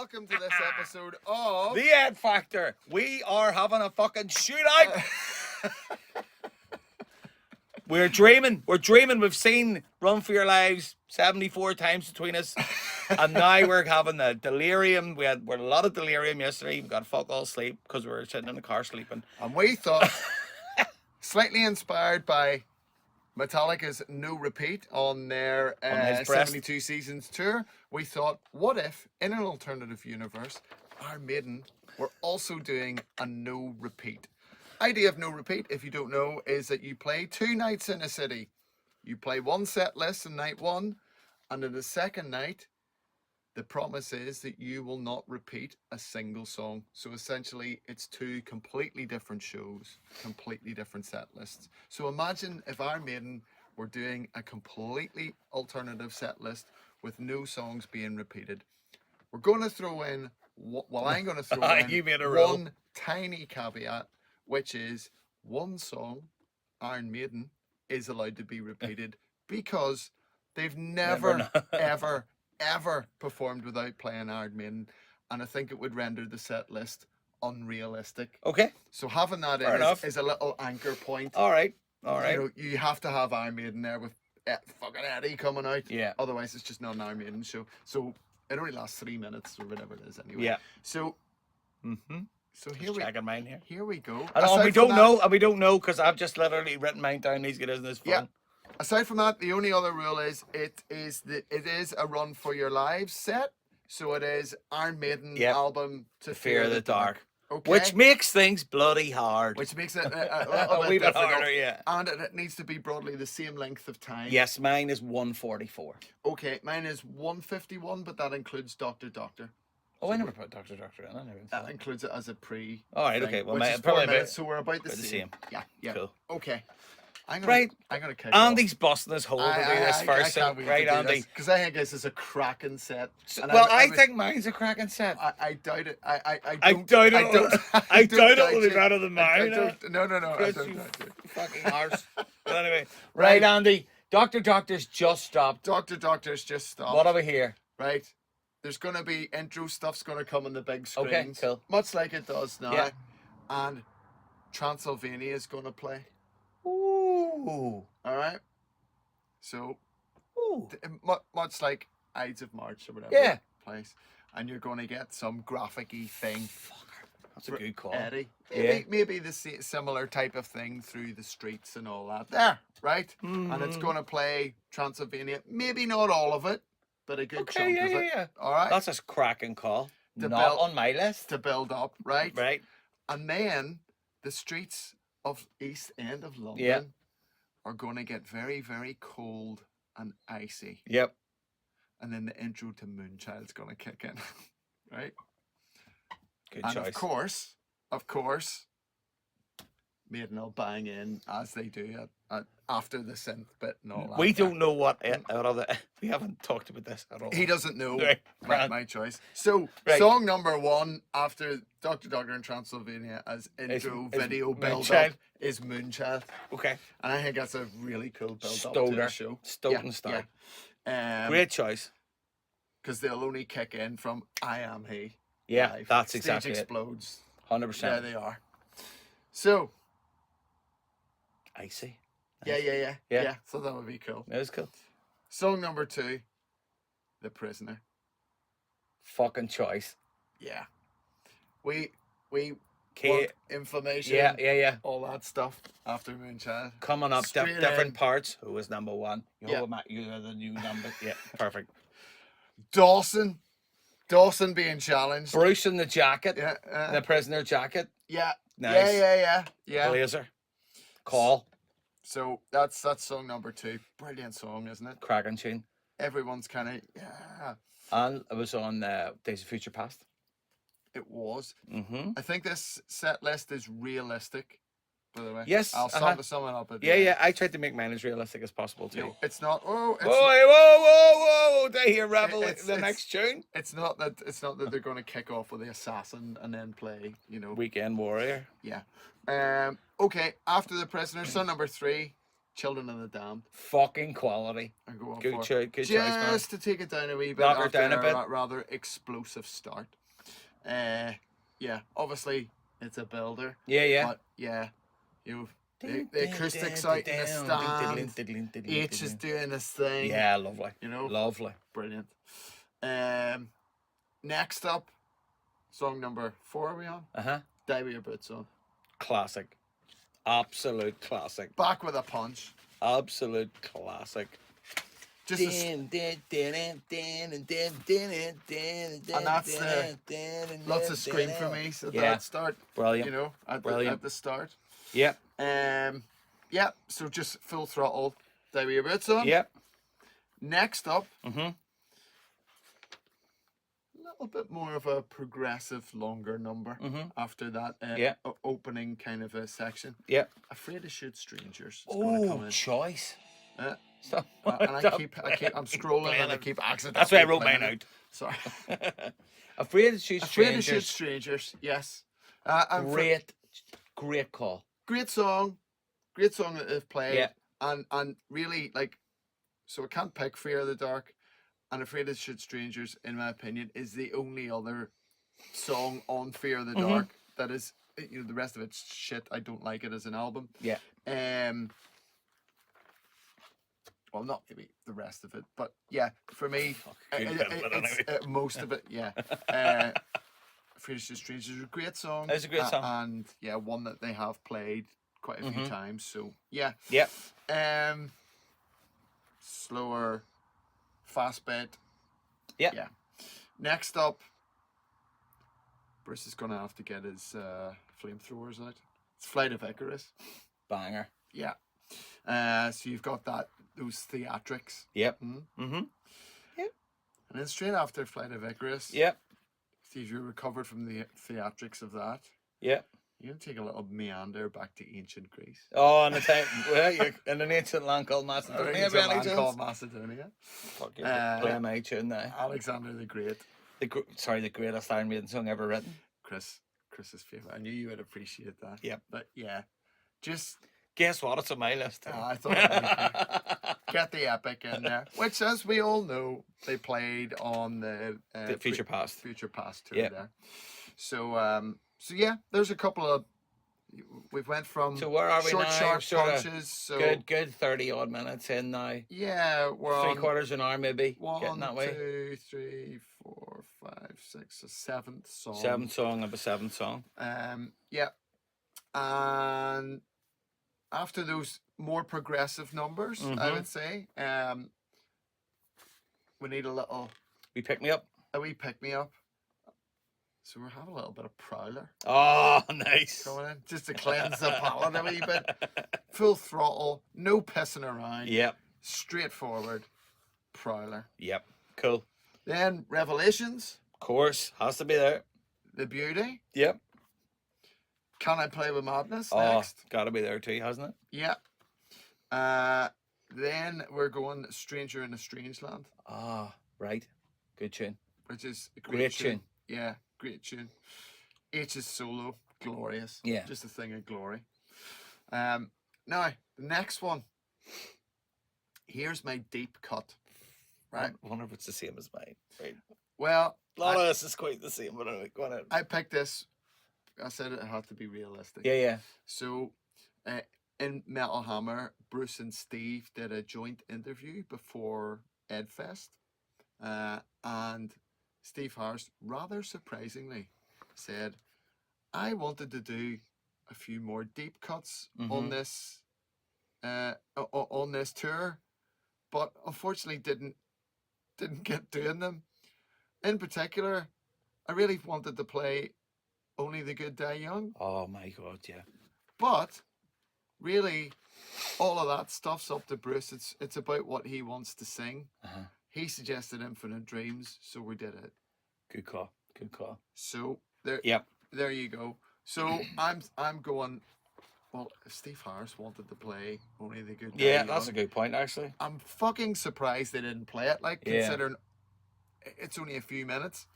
welcome to this episode of The Ed Factor. We are having a fucking shootout. We're dreaming. We've seen Run for Your Lives 74 times between us. And now we're having the delirium. We had a lot of delirium yesterday. We got fuck all sleep because we were sitting in the car sleeping. And we thought, slightly inspired by Metallica's No Repeat on their 72 Seasons tour, we thought, what if, in an alternative universe, our Maiden were also doing a No Repeat? Idea of No Repeat, if you don't know, is that you play 2 nights in a city. You play one set list in night 1, and in the second night, the promise is that you will not repeat a single song. So essentially, it's 2 completely different shows, completely different set lists. So imagine if our Maiden were doing a completely alternative set list with no songs being repeated. We're going to throw in, I'm going to throw in You made a rule. one tiny caveat, which is one song, Iron Maiden, is allowed to be repeated because they've never ever performed without playing Iron Maiden, and I think it would render the set list unrealistic. Okay. So having that is a little anchor point. All right. You know, you have to have Iron Maiden there with fucking Eddie coming out. Yeah. Otherwise, it's just not an Iron Maiden show. So it only lasts 3 minutes or whatever it is anyway. Yeah. So. So here Here we go. And we don't know because I've just literally written mine down. He's got it in his phone. Yeah. Aside from that, the only other rule is it is a Run for Your Lives set. So it is Iron Maiden album To Fear the Dark. Okay. Which makes things bloody hard. Which makes it a little bit difficult. Harder, yeah. And it needs to be broadly the same length of time. Yes, mine is 144. Okay, mine is 151, but that includes Doctor Doctor. Oh, I never put Doctor in. That includes it as a pre. All right, okay. Well, which is 4 minutes, so we're about the same. Yeah. Cool. Okay. I'm gonna kick Andy's busting his hole to do this first. Right, Andy? Because I think this is a cracking set. I think mine's a cracking set. I doubt it. I doubt it. I doubt it will be better than mine. No. I don't you fucking arse. But anyway, right, Andy. Doctor's just stopped. Doctor's just stopped. What are we here? Right. There's going to be intro stuff's going to come on the big screens. Okay, cool. Much like it does now. Yeah. And Transylvania is going to play. Ooh. All right. So, much like Ides of March or whatever. Yeah. Place. And you're going to get some graphic-y thing. That's a good call. Eddie. Yeah. Maybe the similar type of thing through the streets and all that. There, right? And it's going to play Transylvania. Maybe not all of it, but a good chunk of it. Yeah. All right. That's a cracking call. Not on my list. To build up, right? Right. And then the streets of East End of London are going to get very, very cold and icy. Yep. And then the intro to Moonchild's going to kick in, right? Good and choice. Of course, Maiden will bang in as they do after the synth bit and all that. We don't know what we haven't talked about this at all. He doesn't know. Right. My choice. So, song number 1 after Doctor and Transylvania as intro video build up is Moonchild. Okay. And I think that's a really cool build up to the show. Stoner style. Yeah. Great choice. Because they'll only kick in from I Am He. Yeah, live. that's Stage exactly explodes. 100%. There they are. So. Icy. Yeah. So that would be cool. That is cool. Song number 2, The Prisoner. Fucking choice. Yeah. We want information. Yeah. All that stuff after Moonchild. Coming up, different parts. Who was number 1? You are the new number. Yeah, perfect. Dawson being challenged. Bruce in the jacket. Yeah. The prisoner jacket. Yeah. Nice. Yeah. Blazer. Call. So that's song number 2. Brilliant song, isn't it? Cracking tune. Everyone's kind of And it was on Days of Future Past. It was. Mm-hmm. I think this set list is realistic, by the way. Yes. I'll sum it up. I tried to make mine as realistic as possible too. No, it's not. Whoa! They hear Rebel the next tune. It's not that they're going to kick off with the Assassin and then play, Weekend Warrior. Yeah. Okay. After the Prisoner, song number 3, Children of the Damned. Fucking quality. I'm going Good for choice, man. just to take it down a wee bit. Knock her after down a bit. Rather explosive start. Yeah, obviously it's a builder. Yeah. But yeah, the acoustics out in the stand. H is doing this thing. Yeah, lovely. Lovely. Brilliant. Next up, song number 4 are we on? Die With Your Boots On. Classic. Absolute classic. Back with a punch. Absolute classic. Just and that's lots of scream for me. So that start, brilliant. At the start. Yep. Yeah. So just full throttle. Die With Your Boots On. Yep. Next up, a little bit more of a progressive, longer number after that opening kind of a section. Yep. Afraid to Shoot Strangers. Oh, choice. And I'm scrolling and I keep accidentally. That's why I wrote mine out. Sorry. Afraid to Shoot Strangers. Afraid to Shoot Strangers. Yes. Great call. Great song that they've played. Yeah. And really so I can't pick Fear of the Dark, and Afraid to Shoot Strangers, in my opinion, is the only other song on Fear of the Dark that is, the rest of it's shit. I don't like it as an album. Yeah. Well, not maybe the rest of it, but yeah, for me, it's most of it, yeah. Afraid to Shoot Strangers is a great song. It's a great song. And yeah, one that they have played quite a few times, so yeah. Yep. Slower, fast bit. Yep. Yeah. Next up, Bruce is going to have to get his flamethrowers out. It's Flight of Icarus. Banger. Yeah. So you've got those theatrics. Yep. Yep. And then straight after Flight of Icarus. Yep. See if you're recovered from the theatrics of that. Yep. You're going to take a little meander back to ancient Greece. Oh, and the time, in an ancient land called Macedonia. Macedonia. Fucking play my tune now. Alexander the Great. The greatest Iron Maiden song ever written. Chris's favourite. I knew you would appreciate that. Yep. But yeah, just... Guess what? It's on my list. I thought get the epic in there, which, as we all know, they played on the Future Past tour there. So, yeah, there's a couple of. We've went from so where are we short, now? sharp punches. So good 30 odd minutes in now. Yeah, we're on 3/4 an hour maybe. 1, that way. 2, 3, 4, 5, 6, a seventh song. Seventh song. Yeah, and after those more progressive numbers, I would say, we need a little. We pick me up. A wee pick me up. So we're having a little bit of Prowler. Oh, nice. Going in just to cleanse the palate a wee bit. Full throttle, no pissing around. Yep. Straightforward Prowler. Yep. Cool. Then Revelations. Of course, has to be there. The Beauty. Yep. Can I Play with Madness next? Gotta be there too, hasn't it? Yeah. Then we're going Stranger in a Strange Land. Right. Good tune. Which is a great tune. Yeah, great tune. H's solo, glorious. Yeah. Just a thing of glory. Now, the next one. Here's my deep cut. Right. I wonder if it's the same as mine. Right. Well, a lot of this is quite the same, but anyway, go on. I picked this. I said it had to be realistic. Yeah. So, in Metal Hammer, Bruce and Steve did a joint interview before Edfest, and Steve Harris, rather surprisingly, said, "I wanted to do a few more deep cuts on this tour, but unfortunately didn't get doing them. In particular, I really wanted to play Only the Good Die Young. Oh my God, yeah. But really, all of that stuff's up to Bruce. It's about what he wants to sing. He suggested Infinite Dreams, so we did it. Good call. So there you go. So I'm going. Well, if Steve Harris wanted to play Only the Good Die Young, that's a good point actually. I'm fucking surprised they didn't play it. Considering it's only a few minutes.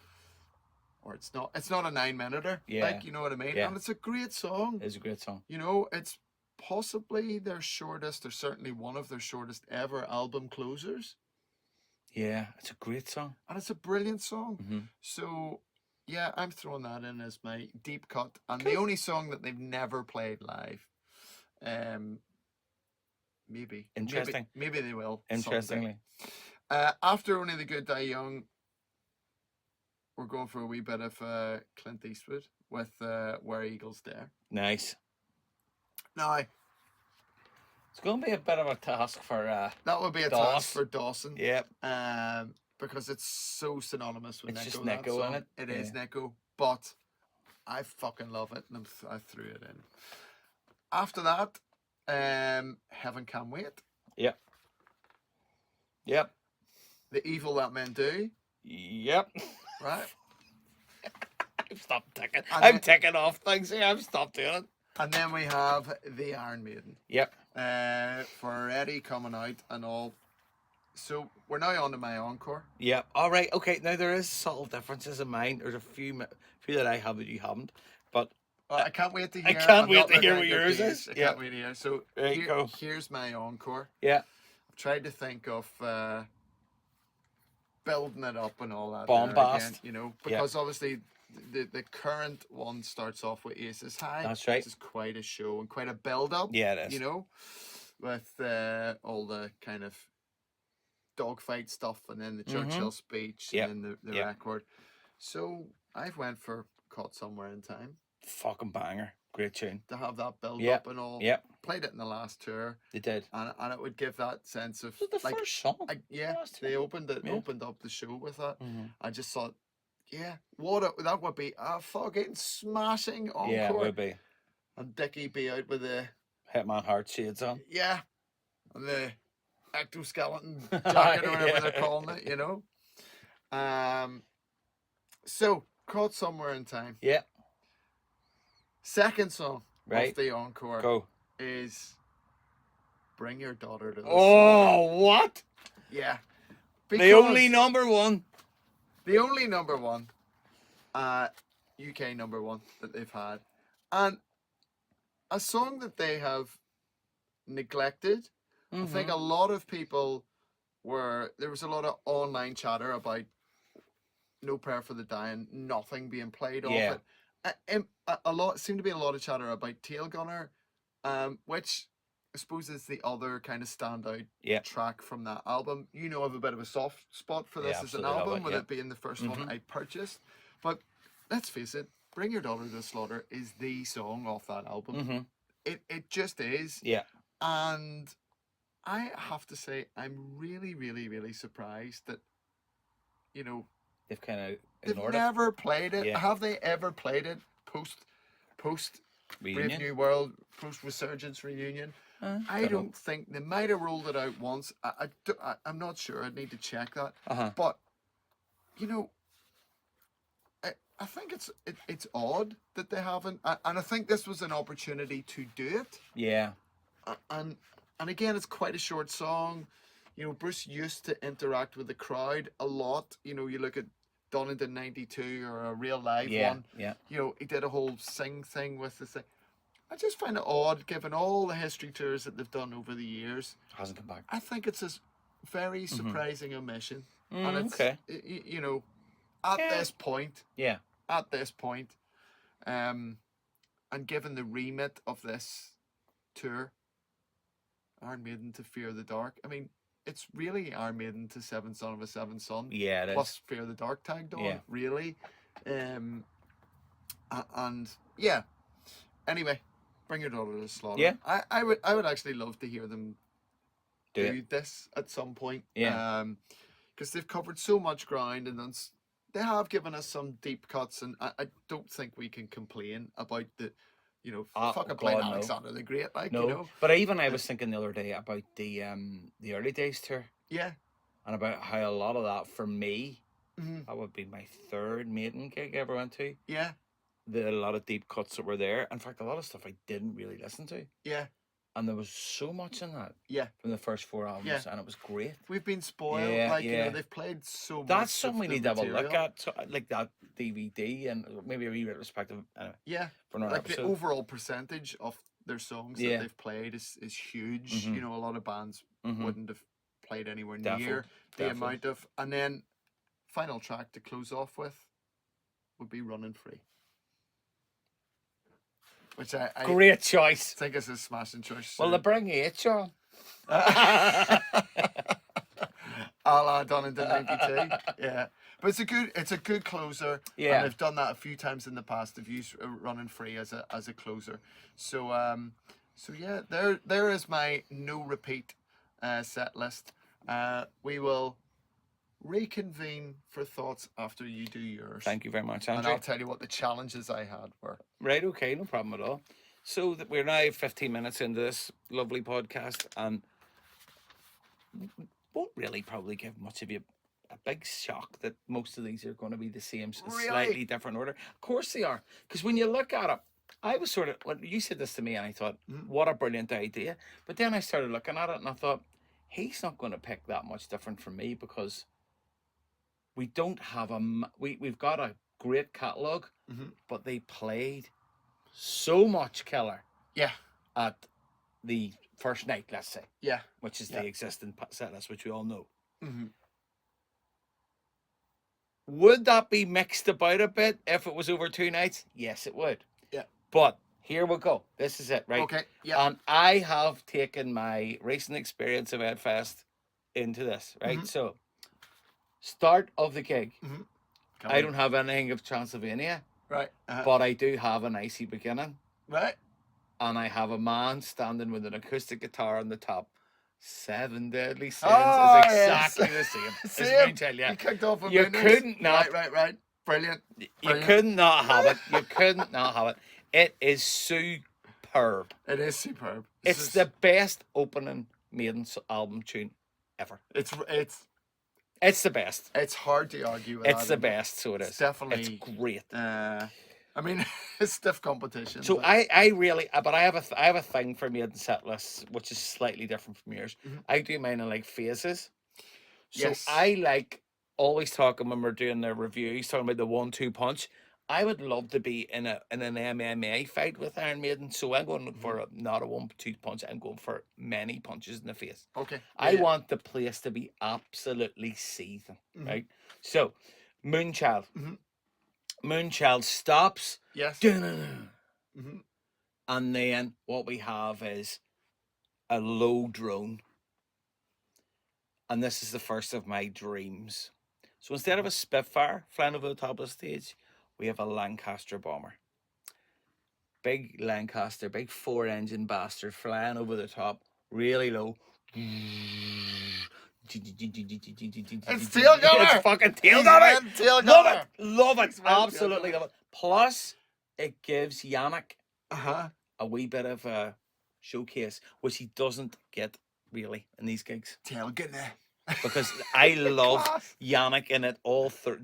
Or it's not a 9-minuter. Yeah. You know what I mean? Yeah. And it's a great song. It's a great song. You know, it's possibly their shortest, or certainly one of their shortest ever album closers. Yeah, it's a great song. And it's a brilliant song. Mm-hmm. So, yeah, I'm throwing that in as my deep cut. And Cool. the only song that they've never played live. Maybe. Interesting. Maybe they will. Interestingly. Someday. After Only the Good Die Young, we're going for a wee bit of Clint Eastwood with Where Eagles Dare. Nice. Now, it's going to be a bit of a task for that would be a task for Dawson. Yep. Because it's so synonymous with It's Nico. just Nico, isn't it? It is Nico, but I fucking love it, and I threw it in. After that, Heaven Can Wait. Yep. Yep. The Evil That Men Do. Yep. Right. I've stopped ticking. I'm ticking off things here. I've stopped doing it. And then we have the Iron Maiden. Yep. For Eddie coming out and all. So we're now on to my encore. Yep. All right. Okay. Now there is subtle differences in mine. There's a few that I have that you haven't, but I can't wait to hear. I can't wait to hear what yours is. I can't wait to hear. So here's my encore. Yeah. I've tried to think of building it up and all that. Bombast. Again, because obviously the current one starts off with Aces High. That's right. This is quite a show and quite a build up. Yeah, it is. With all the kind of dogfight stuff and then the Churchill speech and then the record. So I've went for Caught Somewhere in Time. Fucking banger. Great tune. To have that build up and all. Yep. Played it in the last tour. They did. And it would give that sense of Was it the first song? They opened up the show with that. Mm-hmm. I just thought, that would be a fucking smashing encore. Yeah, it would be. And Dickie be out with the Hitman Heart shades on. Yeah. And the ectoskeleton jacket or whatever they're calling it, So, Caught Somewhere in Time. Yeah. Second song of the encore is Bring Your Daughter to the Slaughter. What? Yeah. The only number one. The only number one. UK number one that they've had. And a song that they have neglected. Mm-hmm. I think a lot of people there was a lot of online chatter about No Prayer for the Dying, nothing being played off it. Seemed to be a lot of chatter about Tail Gunner, which I suppose is the other kind of standout track from that album. I have a bit of a soft spot for this as an album, with it being the first one I purchased. But let's face it, Bring Your Daughter to the Slaughter is the song off that album. Mm-hmm. It just is. Yeah. And I have to say, I'm really, really, really surprised that, they've kind of ignored never played it. Yeah. Have they ever played it post Brave New World, post Resurgence reunion? I don't think they might have rolled it out once. I'm not sure. I'd need to check that. But I think it's odd that they haven't, and I think this was an opportunity to do it. Yeah. And again, it's quite a short song. Bruce used to interact with the crowd a lot. You look at Donington 92 or a real live one. Yeah. He did a whole sing thing with the thing. I just find it odd, given all the history tours that they've done over the years. Hasn't come back. I think it's a very surprising omission. And it's, at this point. Yeah. At this point. And given the remit of this tour, Iron Maiden to Fear the Dark. I mean, it's really Iron Maiden to Seventh Son of a Seventh Son. Yeah, it plus is. Fear the Dark tagged on, really. And yeah. Anyway, Bring Your Daughter to the Slaughter. Yeah. I would actually love to hear them do this at some point. Yeah. Because they've covered so much ground, and they have given us some deep cuts, and I don't think we can complain about the fucking playing Alexander the Great, But I was thinking the other day about the early days tour. Yeah. And about how a lot of that, for me, that would be my third Maiden gig I ever went to. Yeah. A lot of deep cuts that were there. In fact, a lot of stuff I didn't really listen to. Yeah. And there was so much in that. Yeah. From the first 4 albums, and it was great. We've been spoiled. They've played so much. That's something we need to have a look at, like that DVD and maybe a wee retrospective. Anyway, yeah. For another episode. The overall percentage of their songs Yeah. that they've played is huge. Mhm. You know, a lot of bands Mhm. wouldn't have played anywhere Defo, near the defo. amount of. And then final track to close off with would be Running Free, which I Great choice. think is a smashing choice. Well, too. they bring H on. A la done into '92, yeah. But it's a good closer. Yeah. And they've done that a few times in the past. They've used Running Free as a closer. So yeah, there is my no repeat set list. We will reconvene for thoughts after you do yours. Thank you very much, And Andrew. I'll tell you what the challenges I had were. Right, okay, no problem at all. So we're now 15 minutes into this lovely podcast, and won't really probably give much of you a big shock that most of these are going to be the same, Really? slightly different order. Of course they are, because when you look at it, I was sort of, when you said this to me, and I thought, what a brilliant idea. But then I started looking at it, and I thought, he's not going to pick that much different from me, because we don't have we've got a great catalogue, but they played so much killer Yeah. at the first night, let's say. Yeah. Which is the existing set list, which we all know. Mm-hmm. Would that be mixed about a bit if it was over 2 nights? Yes, it would. Yeah. But here we go. This is it, right? Okay. Yeah. And I have taken my recent experience of Edfest into this, right? So, start of the gig. I don't have anything of Transylvania, Right. but I do have an icy beginning. Right. And I have a man standing with an acoustic guitar on the top. 7 Deadly Sins Oh, is exactly the same. Same. Moonchild, yeah. You kicked off a You Mooners. couldn't not. Right. Brilliant. You couldn't not have it. You couldn't not have it. It is superb. It is superb. It's the best opening Maiden album tune ever. It's It's the best. It's hard to argue with It's that. the best, so it is. It's definitely It's great. I mean, it's stiff competition. So but I really, but I have a thing for Maiden set lists, which is slightly different from yours. I do mine in like phases. So Yes. I like always talking when we're doing the reviews, talking about the 1-2 punch. I would love to be in an MMA fight with Iron Maiden. So I'm going for not a 1-2 punch. I'm going for many punches in the face. Okay. I want the place to be absolutely seething, right? So, Moonchild. Moonchild stops. Yes. And then what we have is a low drone. And this is the first of my dreams. So instead of a Spitfire flying over the top of the stage, we have a Lancaster bomber. Big Lancaster, big 4-engine bastard flying over the top, really low. It's Tail Gunner. It's fucking Tail Gunner. Tail Love Gunner. it. Love it. It's well Absolutely Tail love it. Plus, it gives Yannick Uh-huh. a wee bit of a showcase, which he doesn't get really in these gigs. Tail Gunner. Because I love Class. Yannick in it all through.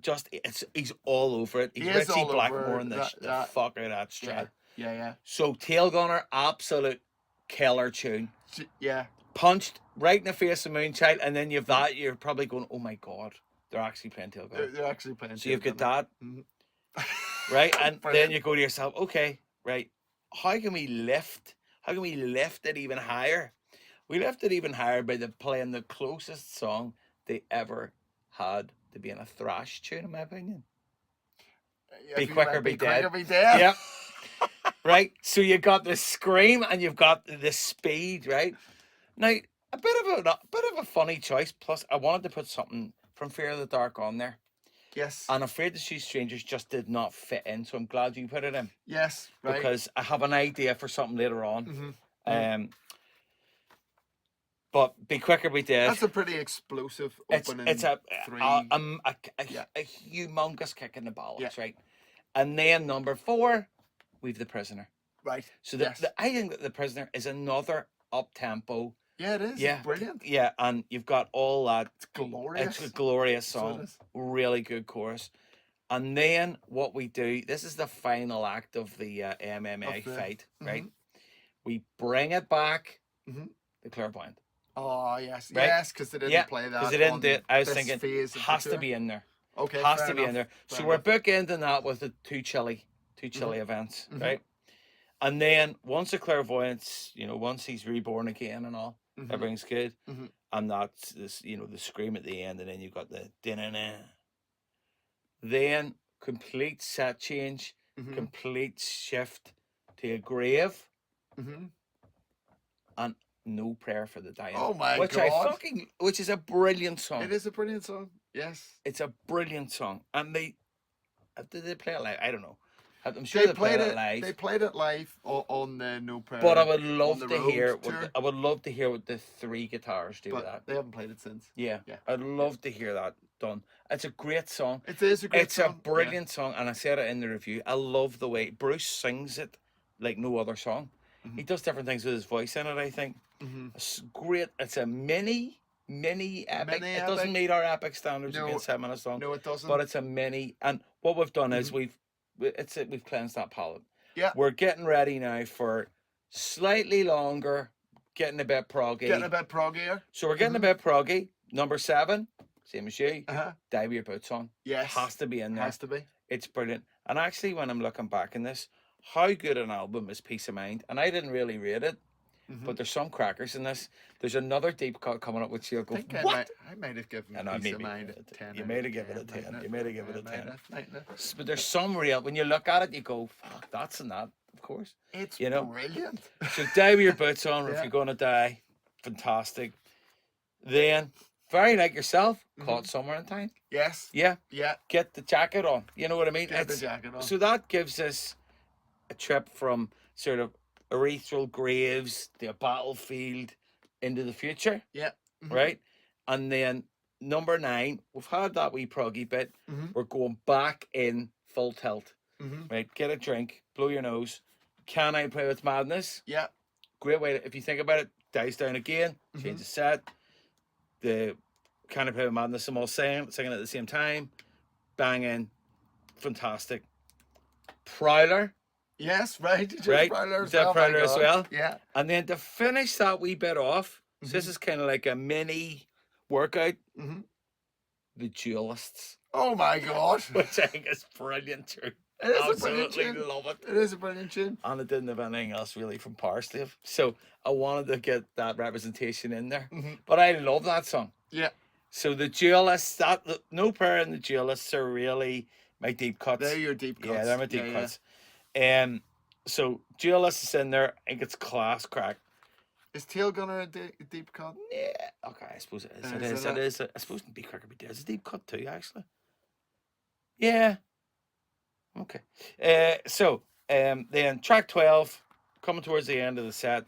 He's all over it. He's He is Richie all Blackmore over in the that- fuck out of that strap. Yeah. So Tail Gunner, absolute killer tune. Yeah. Punched right in the face of Moonchild, and then you've that, you're probably going, oh my god, they're actually playing Tail Gunner. They're actually playing. So you've Tail got Gunner. that, right? And then Brilliant. you go to yourself, okay, right, how can we lift it even higher? We lift it even higher by playing the closest song they ever had to being a thrash tune, in my opinion. Be Quicker, Be Dead. Quicker, Be Dead. Yep. Right? So you got the scream and you've got the speed, right? Now, a bit of a funny choice. Plus, I wanted to put something from Fear of the Dark on there. Yes. And Afraid to See Strangers just did not fit in, so I'm glad you put it in. Yes. Right. Because I have an idea for something later on. But Be Quicker, Be Dead. That's a pretty explosive opening. It's a three. humongous kick in the balls, Yeah. right? And then number 4, we've The Prisoner. Right. So yes. I think that The Prisoner is another up-tempo. Yeah, it is. Yeah. It's brilliant. Yeah, and you've got all that. It's glorious. It's a glorious So song. it is. Really good chorus. And then what we do, this is the final act of the MMA fight, right? We bring it back, the Clairvoyant. Oh, yes. Right? Yes, because they didn't play that. Because they didn't do it. I was this thinking, phase of the has to tour. be in there. Okay. Has fair to be in enough, there. fair So we're enough. bookending that with the two chilly events, right? And then once the clairvoyance, once he's reborn again and all, everything's good. And that's this, the scream at the end, and then you've got the din-na-na. Then complete set change, complete shift to a grave, and no prayer for the dying. Oh my God. Which is a brilliant song. It is a brilliant song. Yes. It's a brilliant song. And did they play it live? I don't know. I'm sure they played it live. They played it live on the No Prayer. But I would love to hear tour. I would love to hear what the 3 guitars do with But that. they haven't played it since. Yeah. I'd love to hear that done. It's a great song. It is a great song. It's a brilliant song, and I said it in the review. I love the way Bruce sings it like no other song. He does different things with his voice in it, I think. It's great. It's a mini epic. It doesn't meet our epic standards of being 7-minute song. No, it doesn't. But it's a mini. And what we've done is we've cleansed that palette. Yeah. We're getting ready now for slightly longer, getting a bit proggy. So we're getting a bit proggy. Number 7, same as you. Die With Your Boots On. Yes. Has to be in there. Has to be. It's brilliant. And actually, when I'm looking back in this, how good an album is Peace of Mind. And I didn't really rate it, but there's some crackers in this. There's another deep cut coming up, which you'll go, what? I might have given Peace of Mind a 10. You may have given it a 10. You may have given it a 10. Might have. But there's some real, when you look at it, you go, fuck, that's in that, of course. It's brilliant. So Die With Your Boots On, if you're going to die, fantastic. Then, very like yourself, Caught Somewhere in Time. Yes. Yeah. Yeah. Get the jacket on. You know what I mean? Get the jacket on. So that gives us a trip from sort of ethereal graves to a battlefield into the future. Yeah. Right? And then number 9, we've had that wee proggy bit. We're going back in full tilt. Right? Get a drink, blow your nose. Can I Play With Madness? Yeah. Great way to, if you think about it, dies down again, change the set. The Can I Play With Madness, I'm all singing at the same time. Banging. Fantastic. Prowler. Yes, right. Prowler as well. Yeah. And then to finish that wee bit off, so this is kind of like a mini workout. The Duelists. Oh my God. Which I think is brilliant too. It is Absolutely a brilliant tune. love it. It is a brilliant tune. And it didn't have anything else really from Power Slave. So I wanted to get that representation in there. But I love that song. Yeah. So the Duelists, No Prayer and the Duelists are really my deep cuts. They're your deep cuts. Yeah, they're my deep cuts. So Duelists is in there. I think it's class crack. Is Tail Gunner a deep cut? Yeah. Okay, I suppose it is. It is. I suppose Be Cracker Be Dead is a deep cut too, actually. Yeah. Okay. Then track 12, coming towards the end of the set,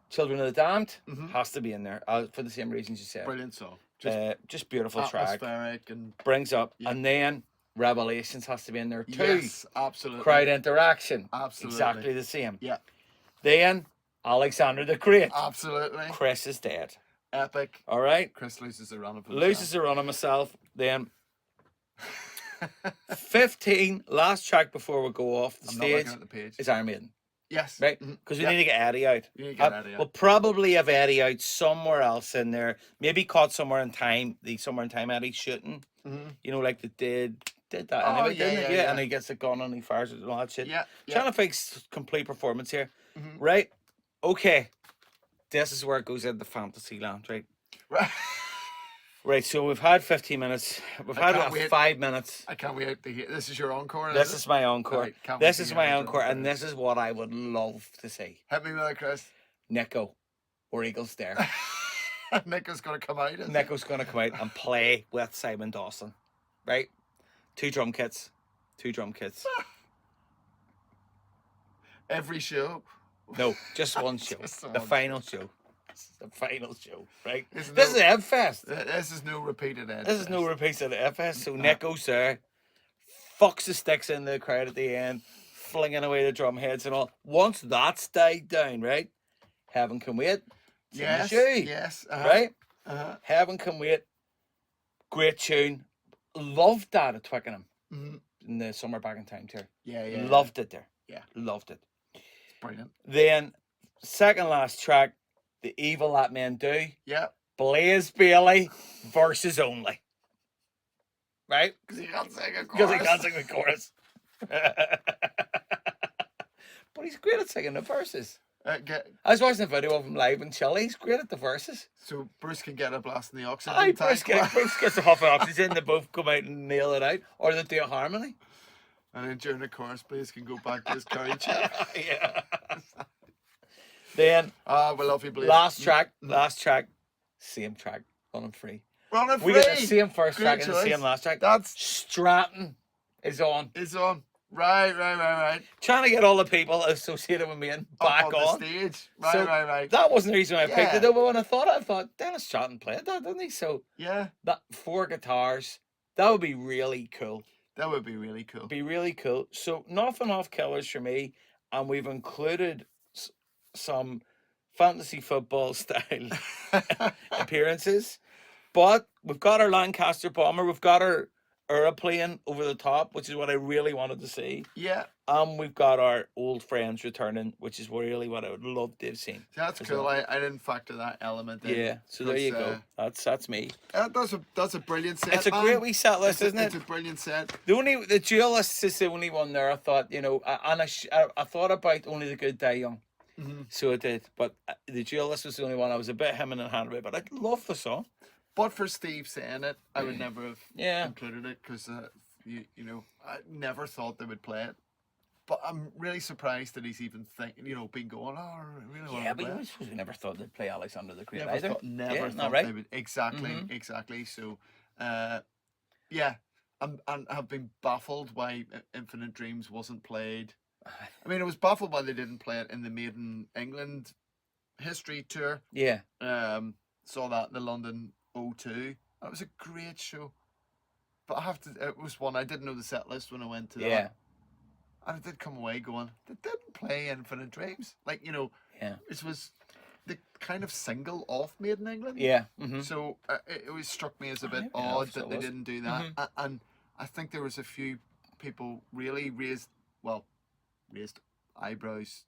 Children of the Damned has to be in there for the same reasons you said. Brilliant song. Just beautiful track. Atmospheric and Brings up, and then Revelations has to be in there too. Yes, absolutely. Crowd interaction, absolutely, exactly the same. Yeah. Then Alexander the Great. Absolutely. Chris is dead. Epic. All right. Chris loses a run of himself. Then 15, last track before we go off the stage is Iron Maiden. Yes. Right? Because we need to get Eddie out. We'll probably have Eddie out somewhere else in there. Maybe Caught Somewhere in Time. The Somewhere in Time Eddie shooting. Like they did that anyway, didn't it? Yeah, and he gets a gun and he fires it and all that shit. Yeah. Trying to fix complete performance here. Right? Okay. This is where it goes into fantasy land, right? Right, so we've had 15 minutes. We've had 5 minutes. I can't wait to hear. This is your encore? This is my encore. Right, this is my encore, and this is what I would love to see. Hit me with it, Chris. Nico, or Eagles there. Nico's going to come out. Nico's going to come out and play with Simon Dawson. Right? 2 drum kits. Every show? No, just one show. The final show. Right? This is Ed Fest. This is no repeated Ed Fest. This is no repeated Ed Fest. So Nico's there, fucks the sticks in the crowd at the end, flinging away the drum heads and all. Once that's died down, right? Heaven Can Wait. Yes. Right? Heaven Can Wait. Great tune. Loved that at Twickenham in the Summer Back in Time tour. Yeah. Loved it there. Yeah. Loved it. It's brilliant. Then, second last track, The Evil That Men Do. Yeah. Blaze Bailey versus Only. Right? Because he can't sing a chorus. Because he can't sing the chorus. But he's great at singing the verses. Get, I was watching a video of him live in Chile. He's great at the verses. so Bruce can get a blast in the oxygen Aye, tank. Bruce gets a huff of oxygen. They both come out and nail it out, or they do a harmony. And then during the chorus, Bruce can go back to his curry chip. Yeah. Then We love you, Blaze. last track, same track, running free. Running free. We get the same first Great track and the choice. same last track. That's Stratton is on. it's on. Right. Trying to get all the people associated with me back Up on. the stage. Right, So right. That wasn't the reason why I picked Yeah. it though, but when I thought Dennis Stratton played that, didn't he? So Yeah, that 4 guitars, that would be really cool. that would be really cool. Be really cool. So nothing off killers for me, and we've included some fantasy football style appearances. But we've got our Lancaster bomber, we've got our aeroplane over the top, which is what I really wanted to see. Yeah, And we've got our old friends returning, which is really what I would love to have seen. that's as cool. well. I didn't factor that element in. Yeah, so there you go. That's me. That's a brilliant set. It's a man. great wee set list, It's isn't It's it? a brilliant set. The duelists is the only one there. I thought, I thought about Only the Good Die Young. Mm-hmm. So I did, but the duelist was the only one I was a bit hemming and hawing about. But I love the song. But for Steve saying it, I would never have Yeah. included it because you know I never thought they would play it. But I'm really surprised that he's even thinking, been going, oh, I really want Yeah, to but play I it. suppose we never thought they'd play Alexander the Great Never either. thought, Yeah, thought right? they would. Exactly. So, yeah, I've been baffled why Infinite Dreams wasn't played. I mean, I was baffled why they didn't play it in the Maiden England history tour. Yeah. Saw that in the London O2. That was a great show. But it was one I didn't know the set list when I went to that. Yeah. And I did come away going, they didn't play Infinite Dreams. Like, Yeah. it was the kind of single off Maiden England. Yeah. Mm-hmm. So it always struck me as a bit Yeah, odd so that it they was. didn't do that. And I think there was a few people really raised eyebrows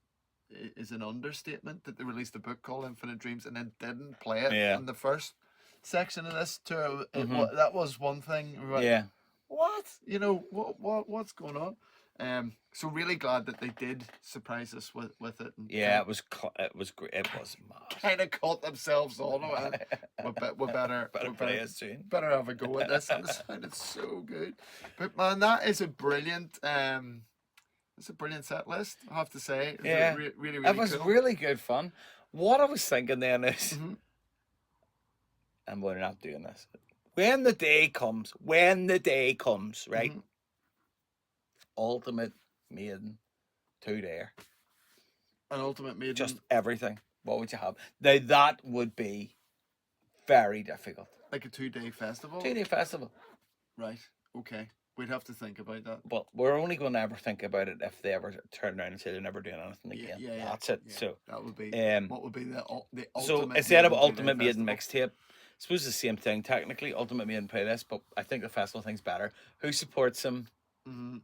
is an understatement, that they released a book called Infinite Dreams and then didn't play it in the first section of this tour. That was one thing. Yeah. What? What's going on? So really glad that they did surprise us with it. And Yeah, it was great. It was mad. kind of caught themselves on it. We better play it soon. Better have a go at this. And it sounded so good. But man, that is a brilliant. It's a brilliant set list, I have to say. It's Yeah. really It was cool. really good fun. What I was thinking then is, and we're not doing this. When the day comes, right? Ultimate Maiden, 2 there. An Ultimate Maiden. Just everything. What would you have? Now that would be very difficult. like a 2-day festival. 2-day festival. Right. Okay. We'd have to think about that. But we're only going to ever think about it if they ever turn around and say they're never doing anything again. Yeah. That's it. Yeah. So that would be what would be the ultimate. so instead of Maiden 2-day Ultimate Maiden festival. mixtape, I suppose it's the same thing technically. Ultimate Maiden play this, but I think the festival thing's better. Who supports them? Mm-hmm.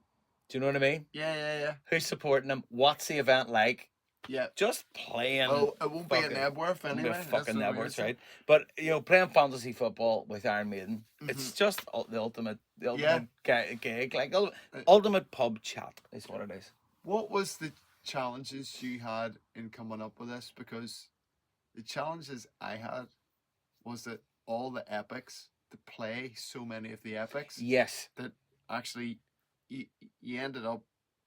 Do you know what I mean? Yeah. Who's supporting them? What's the event like? Yeah. Just playing. Well, it won't be fucking- at Nebworth Won't be anyway. a fucking That's the Nebworth, weird right? But playing fantasy football with Iron Maiden, Mm-hmm. it's just the ultimate gig, like ultimate pub chat is what it is. What was the challenges you had in coming up with this? Because the challenges I had was that all the epics, to play so many of the epics, Yes. that actually you ended up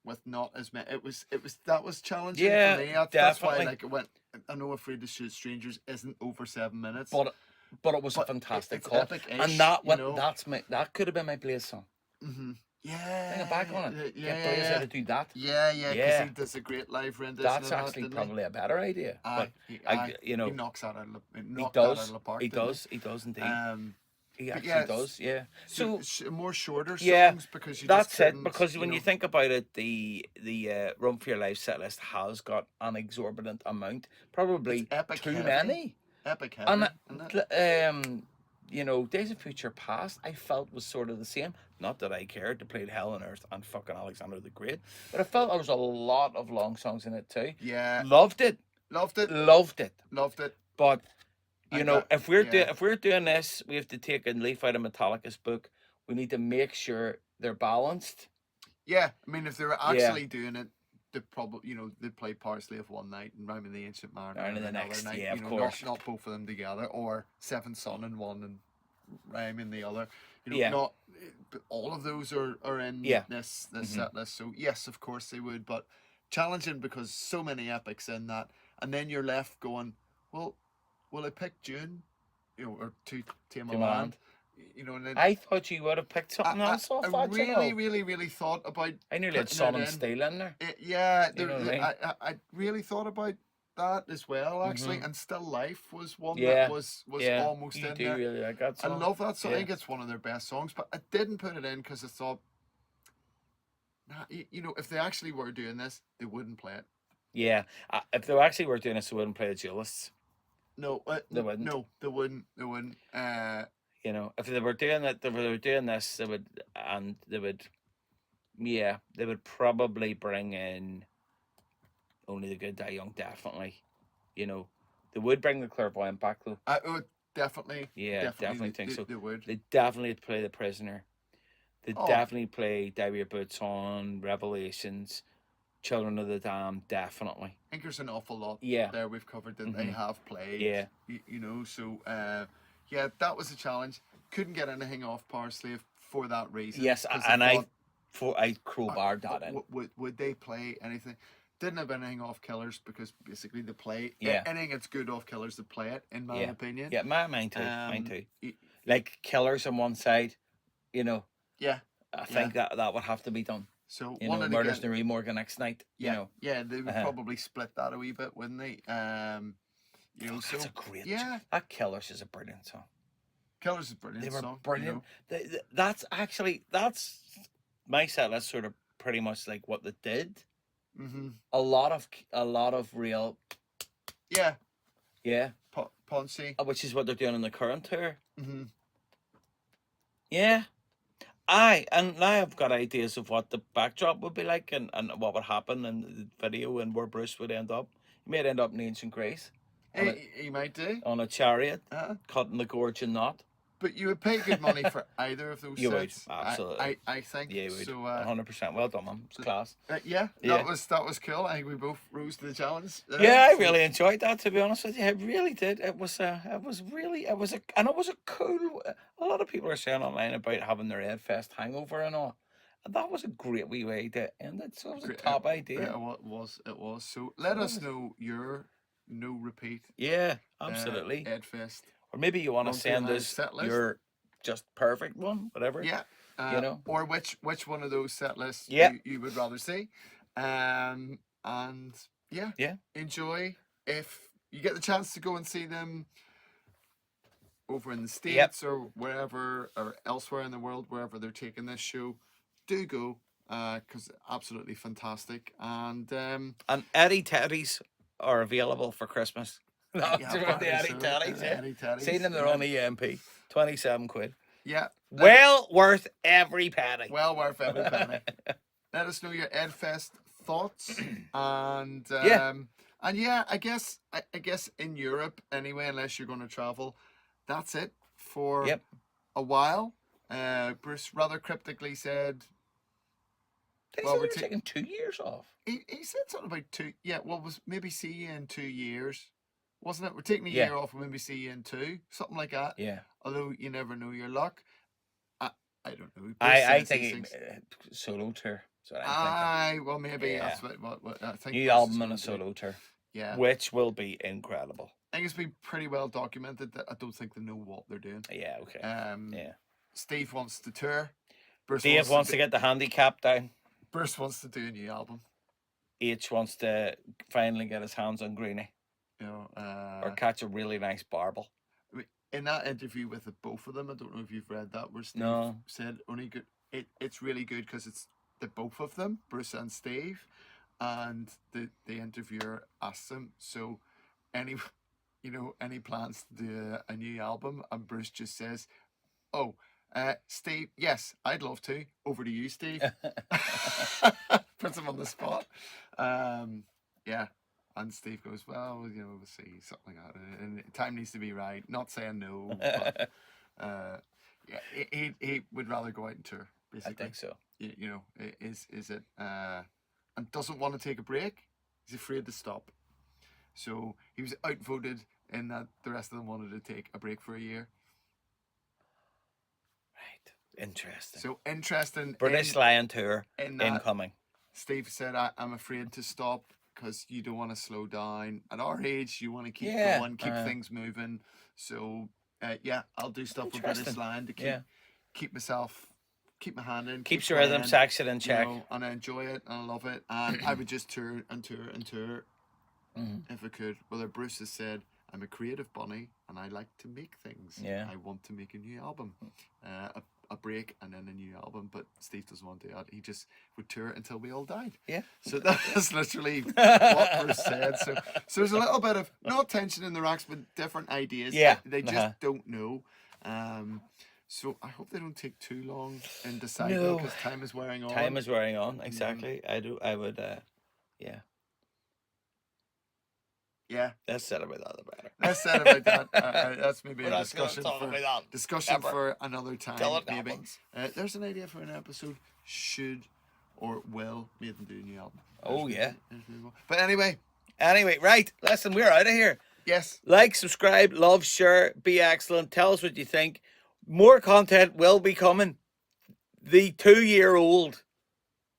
with not as many. That was challenging Yeah, for me. That's why definitely. it went. I know Afraid to Shoot Strangers isn't over 7 minutes. But it was a But fantastic it's call, epic-ish, and that you went. know. That could have been my Blaze song. Mm-hmm. Yeah. Think back on it. Yeah. Get Blaze out to do that. Yeah, because Yeah. he does a great live rendition. That's of that, actually didn't he? probably a better idea. But He he knocks that out of the, he knocked that out does. of the park. He didn't does. He does indeed. He but actually yes, does. Yeah. So more shorter songs yeah, because you that's just it. couldn't, Because when you think about it, the Run for Your Life set list has got an exorbitant amount, probably It's epic too heavy. many. epic heavy, And isn't it? Days of Future Past, I felt was sort of the same. Not that I cared. They played Hell on Earth and fucking Alexander the Great, but I felt there was a lot of long songs in it too. Yeah, Loved it. loved it. Loved it. But I if we're doing this, we have to take a leaf out of Metallica's book. We need to make sure they're balanced. Yeah, I mean, if they were actually doing they probably, they play Parsley of one night and Rhyme of the Ancient Mariner And the another next, night. yeah, of Not course. not both of them together, or Seventh Son in one and Rhyme in the other. Yeah. Not, but all of those are in this set list. So yes, of course they would, but challenging because so many epics in that, and then you're left going, well, will I pick June, or to Tame a Land? And then I thought you would have picked something else off I that, really thought about. I nearly had Sun and Steel in there. Yeah, You know what I mean? I really thought about that as well, actually. And Still Life was one Yeah. that was Yeah. almost You in do there. really like that I song. love that song. I Yeah. think it's one of their best songs, but I didn't put it in because I thought, if they actually were doing this, they wouldn't play it. Yeah. If they actually were doing this, they wouldn't play the Duelists. No, They wouldn't. No, they wouldn't. They wouldn't. If they were doing it, they were doing this, they would probably bring in Only the Good Die Young, definitely. They would bring the Clairvoyant back, though. I would definitely. Yeah, definitely think so. They would. They definitely play The Prisoner. They Oh. definitely play Die With Your Boots On, Revelations, Children of the Damned, definitely. I think there's an awful lot Yeah. there we've covered that they have played. Yeah. So that was a challenge. Couldn't get anything off Parsley for that reason. Yes, and I crowbarred that in. Would they play anything? Didn't have anything off Killers because basically they play anything that's good off Killers, they play it, in my opinion. Yeah, mine too. Like Killers on one side, Yeah. I think that would have to be done. So Murders in the Rue Morgue next night. Yeah, they would probably split that a wee bit, wouldn't they? That's a great. Yeah, that Killers is a brilliant song. Killers is a brilliant. They were song, brilliant. That's my set list, sort of pretty much like what they did. Mm-hmm. A lot of real. Yeah. Yeah. Poncy. Which is what they're doing in the current tour. Mm-hmm. Yeah. And now I've got ideas of what the backdrop would be like and what would happen in the video and where Bruce would end up. He might end up in Ancient Grace. He might do. On a chariot, cutting the gorge and knot. But you would pay good money for either of those You sets. would, absolutely. I think. Yeah, you would. So, 100%. Well done, man. It's class. That was cool. I think we both rose to the challenge. I really enjoyed that, to be honest with you. I really did. It was a cool. A lot of people are saying online about having their Ed Fest hangover and all. And that was a great wee way to end it. So it was a top idea. Yeah, it was. So let us know your no repeat. Yeah, absolutely. Ed Fest. Or maybe you want to send us your just perfect one, whatever. Yeah. Or which one of those set lists you would rather see. Enjoy. If you get the chance to go and see them over in the States or wherever or elsewhere in the world, wherever they're taking this show, do go, because absolutely fantastic. And Eddie Teddies are available for Christmas. The Eddie Teddies, Eddie Teddies. Seeing them, they're on EMP. 27 quid. Yeah. Well worth every penny. Well worth every penny. Let us know your EdFest thoughts. And I guess in Europe anyway, unless you're going to travel, that's it for a while. Bruce rather cryptically said, we're taking 2 years off. He said something about 2. Yeah, was maybe see you in 2 years. Wasn't it? We're taking a year off and maybe see you in 2. Something like that. Yeah. Although you never know your luck. I don't know. I think solo tour. Well, maybe that's what I think. New album and a solo tour. Yeah. Which will be incredible. I think it's been pretty well documented that I don't think they know what they're doing. Yeah, okay. Steve wants to tour. Dave wants to get the handicap down. Bruce wants to do a new album. H wants to finally get his hands on Greenie. Or catch a really nice barbel. In that interview with both of them, I don't know if you've read that, where Steve said only good. It's really good because it's the both of them, Bruce and Steve, and the interviewer asked them, so any plans to do a new album, and Bruce just says, Steve, yes, I'd love to. Over to you, Steve. Puts him on the spot. And Steve goes, well, we'll see, something like that. And time needs to be right. Not saying no, but he would rather go out and tour, basically. I think so. Is it? and doesn't want to take a break. He's afraid to stop. So he was outvoted in that the rest of them wanted to take a break for a year. Right. Interesting. So interesting. British Lion Tour incoming. Steve said, I'm afraid to stop because you don't want to slow down. At our age, you want to keep going, keep things moving. So, I'll do stuff with British Lion to keep my hand in. Keeps your rhythm section in check. And I enjoy it and I love it. And I would just tour and tour and tour if I could. Whether Bruce has said, I'm a creative bunny and I like to make things. Yeah. I want to make a new album. A break and then a new album, but Steve doesn't want to do that. He just would tour until we all died. Yeah. So that's literally what Bruce said. So there's a little bit of not tension in the racks, but different ideas. Yeah. They just don't know. So I hope they don't take too long in deciding because time is wearing on. Time is wearing on, exactly. I would Yeah. Less said about that, the better. Less said about that. That's maybe a discussion Never. for another time. Till it maybe. happens. There's an idea for an episode. Should or will Maiden do a new album? But anyway, right. Listen, we're out of here. yes. Like, subscribe, love, share, be excellent. Tell us what you think. More content will be coming. The 2-year-old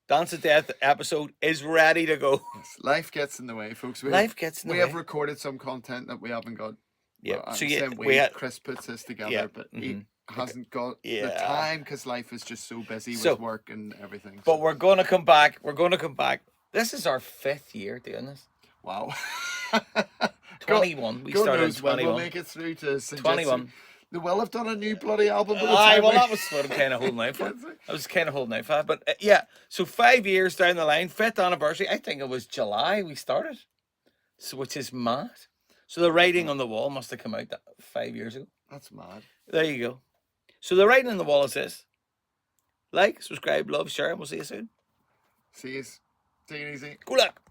Dance of Death episode is ready to go. Yes, life gets in the way, folks. We have recorded some content that we haven't got. Yeah, well, so Chris puts this together, but he hasn't got the Yeah. time because life is just so busy with work and everything. But we're gonna come back. This is our 5th year doing this. Wow. 21. We God started in knows when 21. we'll make it through to Senjutsu. 21. They will have done a new bloody album by the time That was what I'm kind of holding out for. But so 5 years down the line, 5th anniversary. I think it was July we started, so which is mad. So the writing on the wall must have come out 5 years ago. That's mad. There you go. So the writing on the wall is this: like, subscribe, love, share, and we'll see you soon. See you. Take it easy. Good luck.